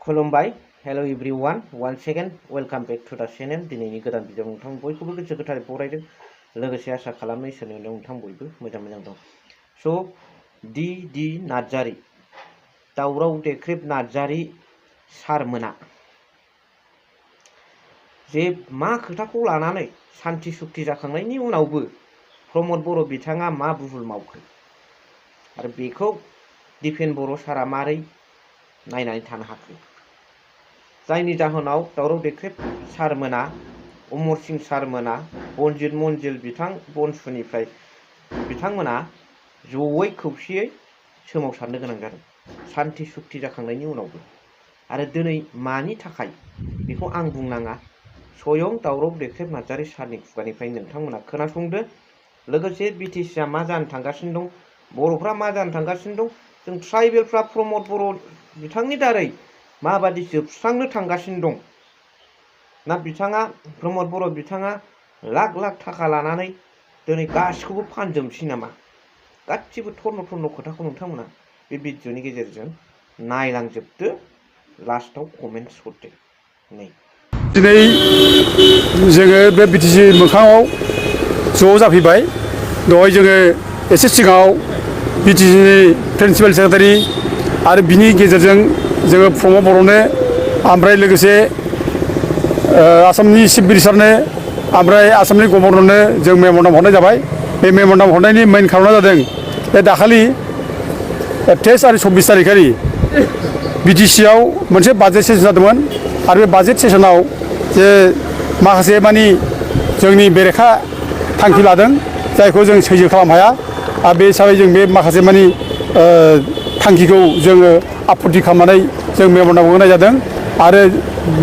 खुलुमबाय hello everyone once again welcome back to the channel दिनैनि गोदान भिडिअ नोंथां बयखौबो गोसो गोथारै बरायदों लोगोसे आसा खालामो इसोरनि अननायाव नोंथां बयबो मोजां दं स' डि नार्जारी दावराव देख्रेब नार्जारी सारमोना जे मा खोथाखौ लानानै सान्थि सुक्ति जाखांनायनि उनावबो प्रमद बर' बिथाङा मा बुहुल मावखो आरो बेखौ दिपेन बर' सारा मारै नायनानै थानो हाखो जायनि जाहोनाव दावराव देख्रेब सारमोना अमर सिंह सारमोना बनजित मनजिल बिथां बनसुनिफ्राय बिथांमोना जयै खौसेयै सोमावसारनो गोनां जादों सान्थि सुक्ति जाखांनायनि उनावबो आरो दिनै मानि थाखाय बेखौ आं बुंनाङा स्वयं दावराव देख्रेब नार्जारी सारनि खुगानिफ्राय नोंथांमोना खोनासंदो लोगोसे बिटिसिआ मा जानो थांगासिनो दं बर'फ्रा मा जानो थांगासिनो दं जों ट्राइबेलफ्रा प्रमद बर' बिथांनि दारै माबादि जोबस्रांनो थांगासिनो दं ना बिथाङा प्रमद बर' बिथाङा लाख लाख थाखा लानानै दिनै गासिखौबो फानजोबसै नामा गासिबो थर्न' खोथाखौ नोंथांमोना बे भिडिअनि गेजेरजों नायलांजोबदो लास्टआव कमेन्ट्स हरदो नै दिनै जोङो बे बिटिसि मोखाङाव ज' जाफैबाय दहाय जोङो एसे सिगाङाव बिटिसिनि प्रिन्सिपाल सेक्रेटारि आरो बिनि गेजेरजों जोङो प्रमद बर'नो ओमफ्राय लोगोसे आसामनि चिफ मिनिस्टारनो ओमफ्राय आसामनि गभर्नरनो जों मेम'रेन्डाम हरनाय जाबाय बे मेम'रेन्डाम हरनायनि मेइन खारना जादों बे दाखालि 23 आरो 24 तारिखारि बिटिसिआव मोनसे बाजेट सेसन जादोंमोन आरो बे बाजेट सेसनाव जे माखासे मानि जोंनि बेरेखा थांखि लादों जायखौ जों सैजो खालामनो हाया आरो बे हिसाबै जों बे माखासे मानि थांखिखौ जोङो आपत्ति खालामनानै जों मेम'रेन्डाम होनाय जादों आरो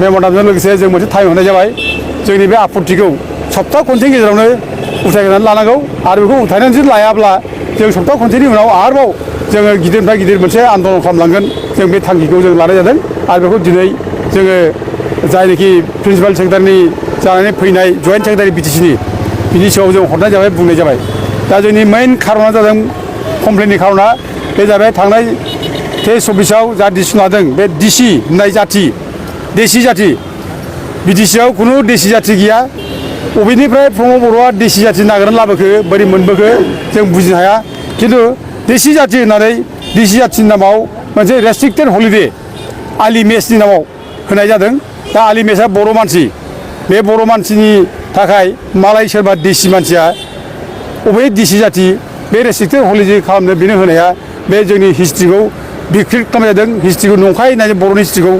मेम'रेन्डामजों लोगोसे जों मोनसे टाइम होनाय जाबाय जोंनि बे आपत्तिखौ सप्ता खनसेनि गेजेरावनो उथायनानै लानांगौ आरो बेखौ उथायनानै जुदि लायाब्ला जों सप्ता खनसेनि उनाव आरोबाव जोङो गिदिरनिफ्राय गिदिर मोनसे आन्दलन खालामलांगोन जों बे थांखिखौ जों लानाय जादों आरो बेखौ दिनै जोङो जायनोखि प्रिन्सिपाल सेक्रेटारिनि जानानै फैनाय जइन्ट सेक्रेटारि बिटिसिनि बिनि सायाव जों हरनाय जाबाय बुंनाय जाबाय दा जोंनि मेइन खारना जादों कमप्लेननि खारना बे जाबाय थांनाय 23-24आव जा डिसिसन लादों बे डिसि होननाय जाथि देसि जाथि बिटिसिआव खुनु देसि जाथि गैया बबेनिफ्राय प्रमद बर'आ देसि जाथि नागिरनानै लाबोखो बोरै मोनबोखो जों बुजिनो हाया खिन्थु देसि जाथि होननानै देसि जाथिनि नामाव मोनसे रेस्ट्रिक्टेड हलिडे आलि मेचनि नामाव होनाय जादों दा आलि मेचआ बर' मानसि बे बर' मानसिनि थाखाय मालाय सोरबा देसि मानसिया बबे देसि जाथि बे रेस्ट्रिक्टेड हलिडे खालामनो बेनो होनाया बे जोंनि हिस्ट्रिखौ बिक्रि खालामनाय जादों हिस्ट्रिखौ नंखाय होननानै बर'नि हिस्ट्रिखौ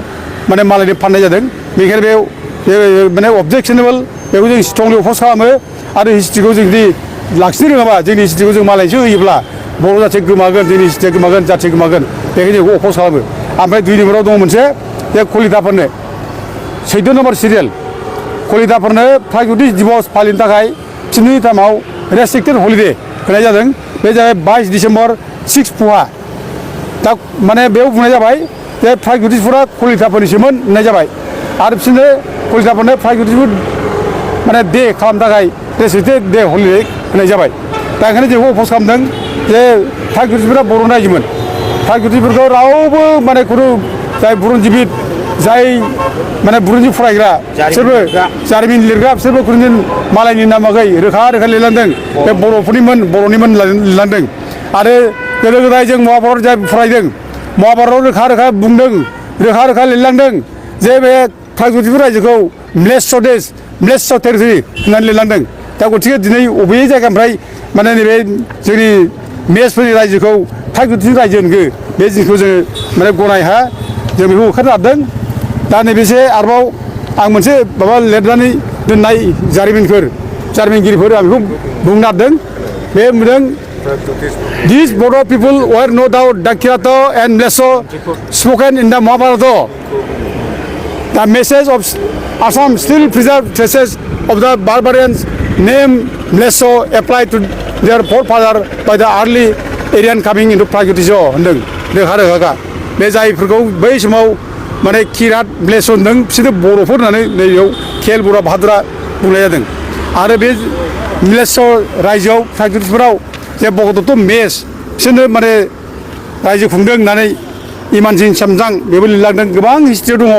माने मालायनो फाननाय जादों बेनिखायनो बे माने अबजेक्सनेबल बेखौ जों स्ट्रंलि अप'ज खालामो आरो हिस्ट्रिखौ जों जुदि लाखिनो रोङाबा जोंनि हिस्ट्रिखौ जों मालायसो होयोब्ला बर' जाथि गोमागोन जोंनि हिस्ट्रिया गोमागोन जाथि गोमागोन बेखायनो जों बेखौ अप'ज खालामो ओमफ्राय 2 नम्बराव दङ मोनसे बे कलिताफोरनो 14 नम्बर सिरियाल कलिताफोरनो प्रागज्य'तिष दिबस फालिनो थाखाय बिसोरनि टाइमाव रेस्ट्रिक्टेड हलिडे होनाय जादों बे जाबाय 22 डिसेम्बर 6 पुहा दा माने बेयाव बुंनाय जाबाय जे प्रागज्य'तिषफोरा कलिताफोरनिसोमोन होननाय जाबाय आरो बिसोरनो कलिताफोरनो प्रागज्य'तिषफोर माने डे खालामनो थाखाय रेस्ट्रिक्टेड डे हलिडे होनाय जाबाय दा ओंखायनो जों अप'ज खालामदों जे प्रागज्य'तिषफोरा बर' रायजोमोन प्रागज्य'तिषफोरखौ रावबो माने खुनु जाय बुरनजिबिद जाय माने बुरनजि फरायग्रा बिसोरबो जारिमिन लिरग्रा बिसोरबो खुनु मालायनि नामाखै रोखा लिरलांदों बे बर'फोरनिमोन बर'निमोन लिरलांदों आरो गोदो गोदाय जों महाभारत जाय फरायदों महाभारतआव रोखा बुंदों रोखा लिरलांदों जे बे प्रागज्य'तिषफोर रायजोखौ म्लेच्छ देश म्लेच्छ टेरिटरि होननानै लिरलांदों दा गतिके दिनै बबे जायगानिफ्राय माने नैबे जोंनि मेचफोरनि रायजोखौ प्रागज्य'तिष रायजो होनगो बे जिनिसखौ जोङो माने गनाय हाया जों बेखौ होखारनो हादों दा नैबेसे आरोबाव आं मोनसे माबा लिरनानै दोननाय जारिमिनगिरिफोर आं बेखौ बुंनो नागिरदों बे बुंदों These Bodo people were no doubt Dakiratha and Mlesso spoken in the Mahabharata. The message of Assam still preserved traces of the barbarians named Mlesso applied to their forefather by the early Aryan coming into Pragyutism होनदों रोखा बे जायफोरखौ बै समाव माने किरात म्लेच्छ होनदों बिसोरो बर'फोर होननानै नैबेयाव खेल बर' भाद्रा बुंनाय जादों आरो बे म्लेच्छ रायजोआव प्रागज्य'तिषफोराव जे भगदत्त मेच बिसोरनो माने रायजो खुंदों होननानै इमानसिं सामजां बेबो लिरलांदों गोबां हिस्ट्रियाव दङ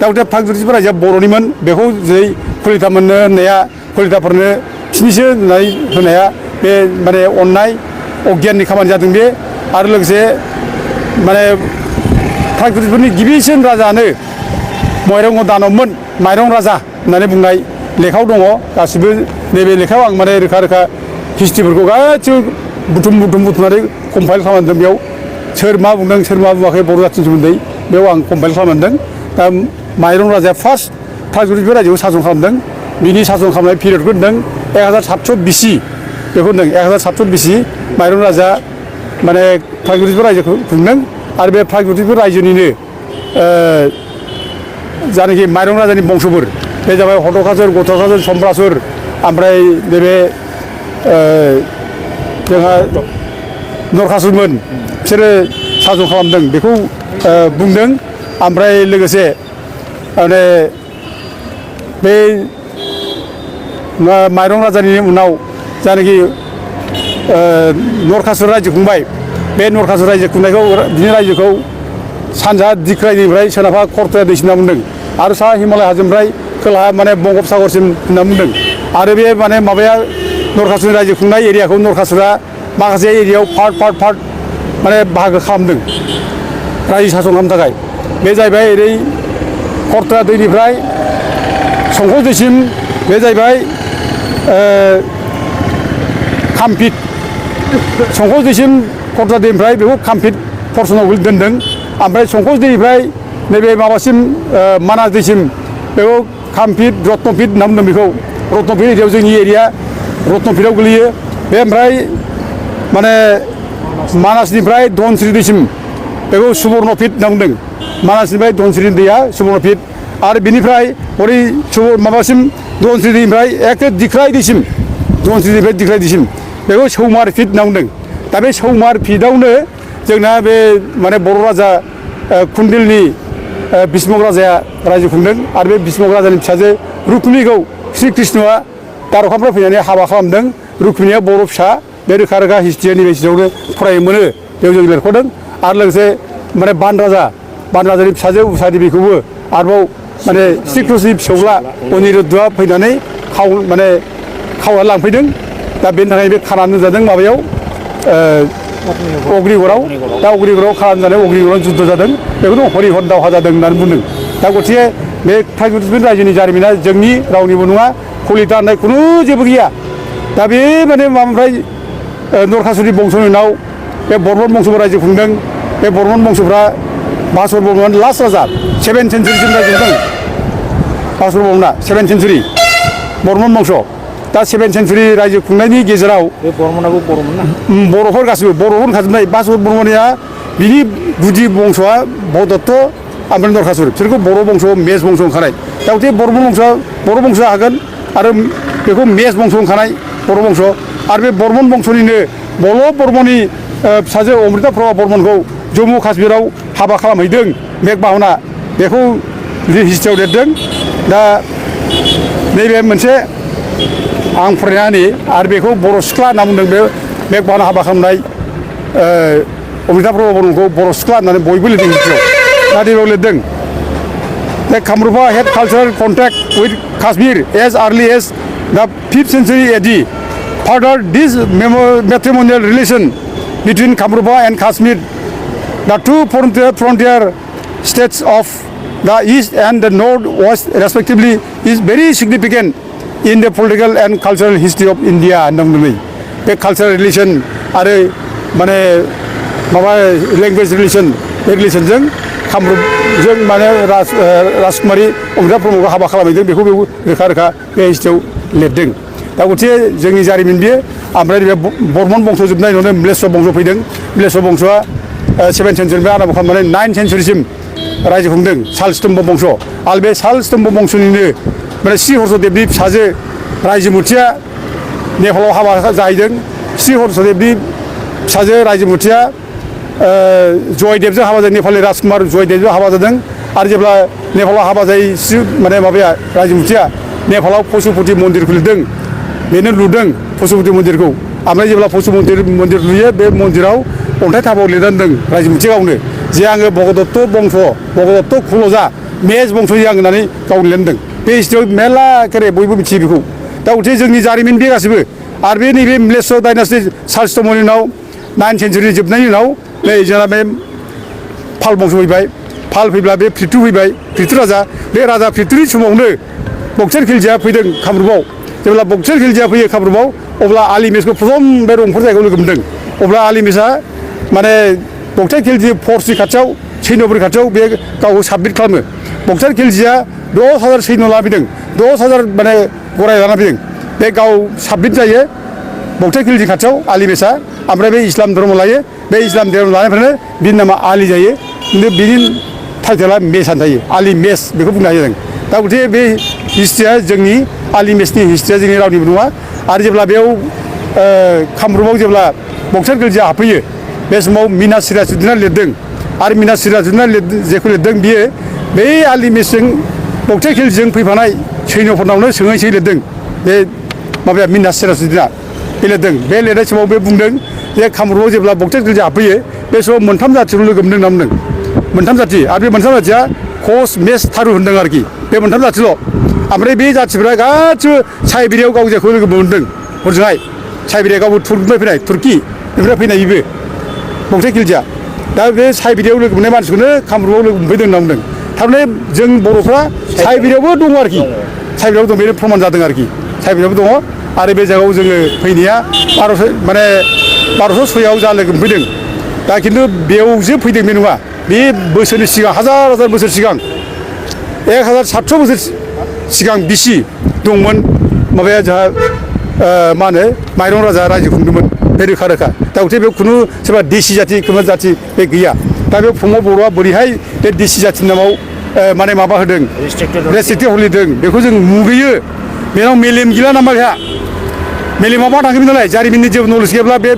दा गथे प्रागज्यतिष रायजोआ बर'निमोन बेखौ जेरै कलिता मोननो होननाया कलिताफोरनो स्निसो होनाया बे माने अननाय अगियाननि खामानि जादों बे आरो लोगोसे माने प्रागज्यतिषफोरनि गिबिसिन राजानो माइरं दानबमोन माइरं राजा होननानै बुंनाय लेखायाव दङ गासिबो नैबे लेखायाव आं माने रोखा रोखा हिस्ट्रिफोरखौ गासिबो बुथुमनानै कम्पाइल खालामदों बेयाव सोर मा बुंदों सोर मा बुङाखै बर' जाथिनि सोमोन्दै बेयाव आं कम्पाइल खालामदों दा माइरं राजाया फार्स्ट प्रागज्यतिष रायजोखौ सासन खालामदों बिनि सासन खालामनाय पिरियडखौ होनदों 1700 BC बेखौ होनदों 1700 BC माइरं राजा माने प्रागज्यतिष रायजोखौ खुंदों आरो बे प्रागज्यतिष रायजोनिनो जानाखि माइरं राजानि बंसफोर बे जाबाय हटकासुर गटकासुर सम्रासुर ओमफ्राय नैबे जोंहा नरकासुरमोन बिसोरो सासन खालामदों बेखौ बुंदों ओमफ्राय लोगोसे माने बे माइरं राजानि उनाव जानाखि नरकासुर रायजो खुंबाय बे नरकासुर रायजो खुंनायखौ बिनि रायजोखौ सानजा दिक्रायनिफ्राय सोनाबहा खरतया दैसिम होनना बुंदों आरो साहा हिमालय हाजोनिफ्राय खोलाहा माने बंगोपसागरसिम होनना बुंदों आरो बे माने माबाया नरकासुरनि रायजो खुंनाय एरियाखौ नरकासुरा माखासे एरियायाव पार्ट माने बाहागो खालामदों रायजो सासन खालामनो थाखाय बे जाहैबाय ओरै खरतया दैनिफ्राय संकस दैसिम बे जाहैबाय कामपिट संकस दैसिम खरतया दैनिफ्राय बेखौ कामपिट पर्सनाव दोनदों ओमफ्राय संकस दैनिफ्राय नैबे माबासिम मानास दैसिम बेखौ कामपिट रत्नपिट होनना बुंदों बेखौ रत्नपिट एरियायाव जोंनि एरिया रत्नपिटआव गोलैयो बे ओमफ्राय माने मानासनिफ्राय धनस्रि दैसिम बेखौ सुवर्णपिट होनना बुंदों मानासनिफ्राय धनस्रि दैया सुवर्णपिट आरो बिनिफ्राय हरै माबासिम धनस्रि दैनिफ्राय एखे दिख्राय दैसिम धनस्रिनिफ्राय दिख्राय दैसिम बेखौ सौमार फिट होनना बुंदों दा बे सौमार फिटआवनो जोंना बे माने बर' राजा कुन्दिलनि भीष्मक राजाया रायजो खुंदों आरो बे भीष्मक राजानि फिसाजो रुक्मिनिखौ श्री कृष्णआ दारखानिफ्राय फैनानै हाबा खालामदों रुक्मिनिया बर' फिसा बे रोखा रोखा हिस्ट्रिया नैबे सिङावनो फरायनो मोनो बेयाव जों लिरख'दों आरो लोगोसे माने बान राजानि फिसाजो उषा देबीखौबो आरोबाव माने श्री कृष्णनि फिसौला अनिरुद्धआ फैनानै खावनानै लांफैदों दा बेनि थाखाय बे खानानै जादों माबायाव अग्निगड़आव दा अग्निगड़आव खालामनानै अग्निगड़आव जुद्ध जादों बेखौनो हरिहर दावहा जादों होननानै बुंदों दा गथिखे बे प्रागज्यतिष रायजोनि जारिमिना जोंनि रावनिबो नङा कलिता होननाय खुनु जेबो गैया दा बे माने माबानिफ्राय नरकासुरनि बंस'नि उनाव बे बर्मन बंस'फोर रायजो खुंदों बे बर्मन बंस'फ्रा बासुर बर्मन लास्ट राजा 7th सेन्चुरिसिम रायजो खुंदों बासुर बर्मना 7th सेन्चुरि बर्मन बंस' दा 7th सेन्चुरि रायजो खुंनायनि गेजेराव बे बर्मनाबो बर'मोन ना बर'फोर गासिबो बर' होनखाजोबनाय बासुर बर्मनिया बिनि गुदि बंस'आ भदत्त ओमफ्राय नरकासुर बिसोरखौ बर' बंस' मेस बंस' ओंखारनाय दा गथे बर' बंस'आ हागोन आरो बेखौ मेस बंस' ओंखारनाय बर' बंस' आरो बे बर्मन बंस'निनो बल' बर्मननि फिसाजो अमृता प्रभा बर्मनखौ जम्मु काश्मीराव हाबा खालामहैदों मेघबाहना बेखौ हिस्ट्रियाव लिरदों दा नैबे मोनसे आं फरायना होनि आरो बेखौ बर' सिख्ला होनना बुंदों बे मेघबाहना हाबा खालामनाय अमृता प्रभा बर्मनखौ बर' सिख्ला होननानै बयबो लिरदों हिस्ट्रियाव दा बेयाव लिरदों The Kamrupa had cultural contact with Kashmir as early as the 5th century AD. Further, this matrimonial relation between Kamrupa and Kashmir, the two frontier states of the east and the northwest respectively, is very significant in the political and cultural history of India. The cultural relation आरो माने माबा language relation बे रिलेशनजों कामरुपजों माने राजकुमारी अमृता प्रभुखौ हाबा खालामहैदों बेखौ रोखा रोखा बे हिस्ट्रियाव लिरदों दा गथे जोंनि जारिमिन बेयो ओमफ्राय बे बर्मन बंस' जोबनाय उनावनो म्लेच्छ बंस' फैदों म्लेच्छ बंस'आ 7th सेन्चुरिनिफ्राय आरम्भ खालामनानै 9th सेन्चुरिसिम रायजो खुंदों सालस्तम्भ बंस' आरो बे सालस्तम्भ बंस'निनो माने श्री हर्षदेबनि फिसाजो रायजोमुथिया नेपालाव हाबा जाहैदों श्री हर्षदेबनि फिसाजो रायजोमुथिया जयदेबजों हाबा जादों नेपालनि राजकुमार जयदेबजों हाबा जादों आरो जेब्ला नेपालाव हाबा जायो माने माबाया रायजोमुथिया नेपालाव पशुपति मन्दिरखौ लुदों बेनो लुदों पशुपति मन्दिरखौ ओमफ्राय जेब्ला पशुपति मन्दिर लुयो बे मन्दिराव अन्थाइ थाफाव लिरनानै दोनदों रायजोमुथिया गावनो जे आङो भगदत्त बंश भगदत्त खुलजा मेज बंशनि आं होननानै गाव लिरदों बे हिस्ट्रियाव मेरला केरे बयबो मिथियो बेखौ दा उथे जोंनि जारिमिन बे गासिबो आरो बे नैबे म्लेच्छ डाइनास्टि शालस्तमनि उनाव 9 सेन्चुरि जोबनायनि उनाव नै जोंना बे पाल बंश फैबाय पाल फैब्ला बे पृथु फैबाय पृथु राजा बे राजा पृथुनि समावनो बक्सार खिलजिया फैदों कामरुपाव जेब्ला बक्सार खिलजिया फैयो कामरुपाव अब्ला आलिमेसखौ प्रथम बे रंफोर जायगायाव लोगो मोनदों अब्ला आलिमेसआ माने बक्सार खिलजि फर्सनि खाथियाव सैन्यफोरनि खाथियाव बे गावखौ साबमिट खालामो बक्सार खिलजिया 10,000 सैन्य लाना फैदों 10,000 माने गराय लाना फैदों बे गाव साबमिट जायो बक्सार खिलजि खाथियाव आलिमेसआ ओमफ्राय बे इस्लाम धर्म लायो बे इस्लाम धर्म लानायनिफ्रायनो बिनि नामा आलि जायो खिन्थु बिनि टाइटेला मेसआनो थायो आलि मेस बेखौ बुंनो हायो जों दा गथे बे हिस्ट्रिया जोंनि आलि मेसनि हिस्ट्रिया जोंनि रावनिबो नङा आरो जेब्ला बेयाव कामरुपाव जेब्ला बक्सार खिलजिया हाबफैयो बे समाव मिना सिराजुद्दिना लिरदों आरो मिना सिराजुद्दिना जेखौ लिरदों बियो बै आलि मेसजों बक्सार खिलजिजों फैफानाय सैन्यफोरनावनो सोङै लिरदों बे माबाया मिना सिराजुद्दिना बे लिरदों बे लिरनाय समाव बे बुंदों जे कामरुपाव जेब्ला बक्सार खिलजिया हाबफैयो बे समाव मोनथाम जाथिखौ लोगो मोनदों होनना बुंदों मोनथाम जाथि आरो बे मोनथाम जाथिया कच मेस थारु होनदों आरोखि बे मोनथाम जाथिल' ओमफ्राय बे जाथिफ्रा गासिबो साइबेरियाव गावजाखौ लोगो मोनदों हरजोंहाय साइबेरिया गावबो तुर्कनिफ्राय फैनाय तुर्की बेनिफ्राय फैनाय बेबो बक्सार खिलजिया दा बे साइबेरियाव लोगो मोननाय मानसिखौनो कामरुपाव लोगो मोनफैदों होनना बुंदों थारमाने जों बर'फ्रा साइबेरियावबो दङ आरोखि साइबेरियाव दं बेनो प्रमान जादों आरोखि साइबेरियावबो दङ आरो बे जायगायाव जोङो फैनाया 1206आव जा लोगो मोनफैदों दा खिन्थु बेयावसो फैदों बे नङा बे बोसोरनि सिगां हाजार बोसोर सिगां 1700 बोसोर सिगां बिसि दंमोन माबाया जोंहा मा होनो माइरं राजा रायजो खुंदोंमोन बे रोखा दा गथे बेयाव खुनु सोरबा देसि जाथि खोमा जाथि बे गैया दा बे फंबाय बर'आ बोरैहाय बे देसि जाथिनि नामाव माने माबा होदों रेस्ट्रिक्टेड हलिदों बेखौ जों मुगैयो बेनाव मेलेम गैला नामा बेहा मेलेमाव मा थांखोमोन नालाय जारिमिननि जेबो नलेज गैयाब्ला बे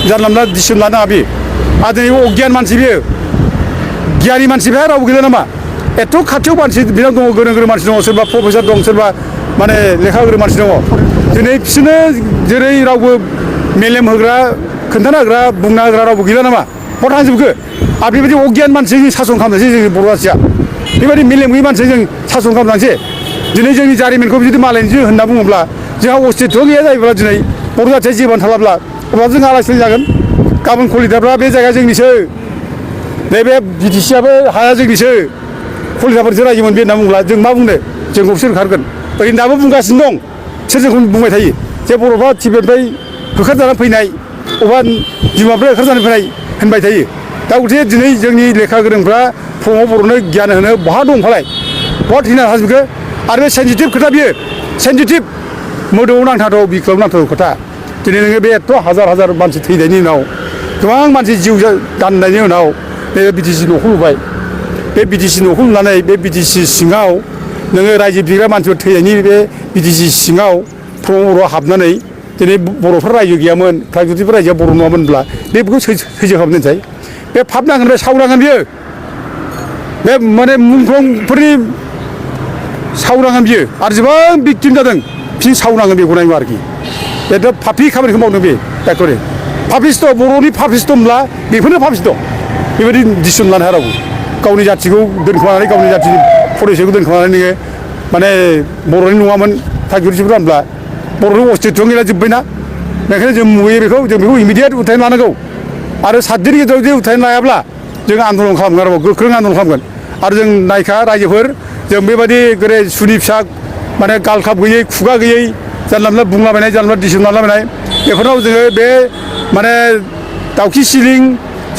जानला मोनला डिसिसन लानो नाङा बे आरो दिनै अगियान मानसि बेयो गियानि मानसि बेहा रावबो गैला नामा एथ' खाथियाव मानसि बेनाव दङ गोरों मानसि दङ सोरबा प्रफेसार दं सोरबा माने लेखा गोरों मानसि दङ दिनै बिसोरनो जेरै रावबो मेलेम होग्रा खोन्थाना होग्रा बुंना होग्रा रावबो गैला नामा बहा थांजोबखो आरो बेबायदि अगियान मानसि जों सासन खालामनोसै जोंनि बर' जाथिया बेबायदि मेलेम गैयै मानसि जों सासन खालामनांसै दिनै जोंनि जारिमिनखौ जुदि मालायनिसो होनना बुङोब्ला जोंहा अस्तित्व गैया जायोब्ला दिनै बर' जाथिया जिबन थालाब्ला अब्ला जों आलाय सिलाय जागोन गाबोन कलिताफ्रा बे जायगाया जोंनिसो नैबे बिटिसिआबो हाया जोंनिसो कलिताफोरसो रायजोमोन बे होनना बुङोब्ला जों मा बुंनो जोंखौ बिसोर ओंखारगोन ओरैनो दाबो बुंगासिनो दं बिसोर जोंखौ बुंबाय थायो जे बर'फ्रा टिबेटनिफ्राय होखारजानानै फैनाय अबा बिमानिफ्राय होखारजानानै फैनाय होनबाय थायो दा गथे दिनै जोंनि लेखा गोरोंफ्रा फुङाव बर'नो गियान होनो बहा दं फालाय बहा थैना थाजोबखो आरो बे सेन्सिटिभ खोथा बियो सेन्सिटिभ मोदोमाव नांथाव बिखायाव नांथाव खोथा दिनै नोङो बे एथ' हाजार मानसि थैनायनि उनाव गोबां मानसि जिउ दाननायनि उनाव बे बिटिसि न'खौ लुबाय बे बिटिसि न'खौ लुनानै बे बिटिसि सिङाव नोङो रायजो बिग्रा मानसिफोर थैनायनि बे बिटिसि सिङाव बर'आ हाबनानै दिनै बर'फोर रायजो गैयामोन प्रागज्यतिकफोर रायजोआ बर' नङामोनब्ला बेखौ सैजो खालामनोसै बे फाब नांगोन बे सावनांगोन बियो बे माने मुंख्लंफोरनि सावनांगोन बियो आरो गोबां भिक्टिम जादों फिन सावनांगोन बेखौ नायबा आरोखि बेथ' पापि खामानिखौ मावदों बे एक्टरे पापिस्ट' बर'नि पापिस्ट' होनब्ला बेफोरनो पापिस्ट' बेबायदि डिसिसन लानो हाया रावबो गावनि जाथिखौ दोनखोमानानै गावनि जाथिनि फरिचयखौ दोनखोमानानै नोङो माने बर'नि नङामोन प्रागज्यतिकफोर होनब्ला बर'नि अस्तित्व गैला जोब्बायना बेखायनो जों मुगैयो बेखौ इमिडियेट उथायनो लानांगौ आरो 7 दिननि गेजेराव जुदि उथायनो लायाब्ला जों आन्दलन खालामगोन आरो गोख्रों आन्दलन खालामगोन आरो जों नायखा रायजोफोर जों बेबायदि गोरे सुनि फिसा माने गालखाब गैयै खुगा गैयै जानला मोनला बुंलाबायनाय जानला मोनला डिसिसन लालाबायनाय बेफोरनाव जोङो बे माने दाउखि सिलिं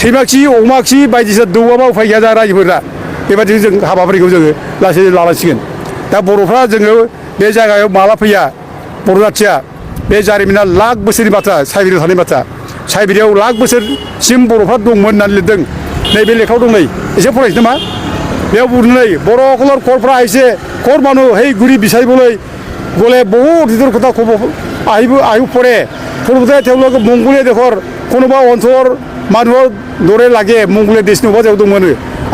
सैमा खि अमा खि बायदिसिना दौवाबा उफाय गैया जा रायजोफोरा बेबायदि जों हाबाफारिखौ जोङो लासै लालांसिगोन दा बर'फ्रा जोङो बे जायगायाव माला फैया बर' जाथिया बे जारिमिना लाख बोसोरनि बाथ्रा साइबेरियाव थानाय बाथ्रा साइबेरियाव लाख बोसोरसिम बर'फ्रा दंमोन होननानै लिरदों नैबे लेखायाव दं नै एसे फरायसै नामा बेयाव बुंदों नै बर' कलर करफ्रा एसे कर मानु हेই গুৰি বিচাৰিবলৈ গ'লে বহুত ভিতৰ কথা ক'ব আহিব পৰে পূৰ্বতে তেওঁলোকে মংগোলীয় দেশৰ কোনোবা অঞ্চলৰ মানুহৰ দৰে লাগে মংগোলীয় देशनि अबेबा जायगायाव दंमोन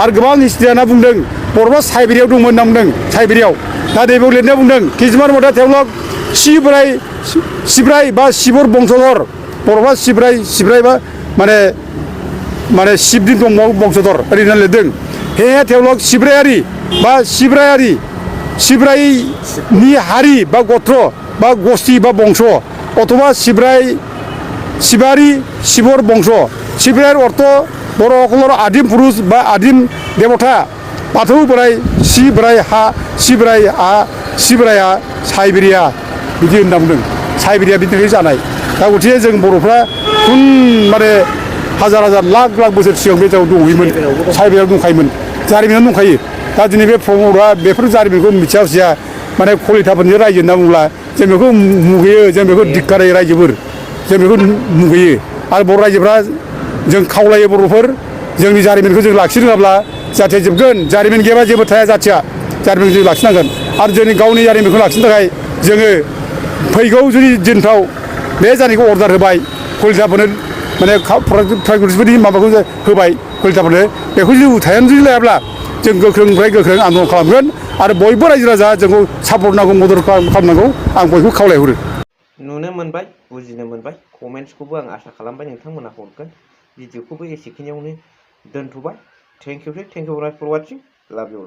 आरो गोबां हिस्ट्रियाना बुंदों बर'फ्रा साइबेरियाव दंमोन होनना बुंदों साइबेरियाव दा नैबेयाव लिरनायाव बुंदों किसुमान मथे তেওঁলোक सिब्राय बा सिबर बंशधर बर'फ्रा सिब्राय बा माने माने शिबनि बंसधर ओरैनो लिरदों हे थेवलग सिब्रायारि बा सिब्रायनि हारि बा गत्र बा गस्थि बा बंश अथवा शिबारि शिबर बंश सिब्रायर अर्थ बर' सकলৰ आदिम पुरुष बा आदिम देवता बाथौ बोराइ सिब्राया साइबेरिया बिदि होनना बुंदों साइबेरिया बिदिनो जानाय दा गथिखे जों बर'फ्रा खुन माने हाजार लाख बोसोर सिगां बे जायगायाव दंहैयोमोन साइबेरियाव दंखायोमोन जारिमिनाव दंखायो दा दिनै बे प्रमदआ बेफोर जारिमिनखौ मिथिया हसिया माने कलिताफोरनि रायजो होनना बुंब्ला जों बेखौ मुगैयो जों बेखौ धिक्कारायो रायजोफोर जों बेखौ मुगैयो आरो बर' रायजोफ्रा जों खावलायो बर'फोर जोंनि जारिमिनखौ जों लाखिनो रोङाब्ला जाहाथे जोबगोन जारिमिन गैयाबा जेबो थाया जाथिया जारिमिनखौ जों लाखिनांगोन आरो जोंनि गावनि जारिमिनखौ लाखिनो थाखाय जोङो फैगौ जुदि दिनफ्राव बे जानायखौ अर्डार होबाय कलिताफोरनो माने प्राइभेटफोरनि माबाखौ होबाय कलिताफोरनो बेखौ जुदि उथायनानै जुदि लायाब्ला जों गोख्रोंनिफ्राय गोख्रों आन्दलन खालामगोन आरो बयबो रायजो राजा जोंखौ सापर्ट नांगौ मदद खालामनांगौ आं बयखौ खावलायहरो नुनो मोनबाय बुजिनो मोनबाय कमेन्ट्सखौबो आं आसा खालामबाय नोंथांमोना हरगोन भिडिअखौबो एसेखिनियावनो दोनथ'बाय थेंक इउ फर वाचिं लाभ इउ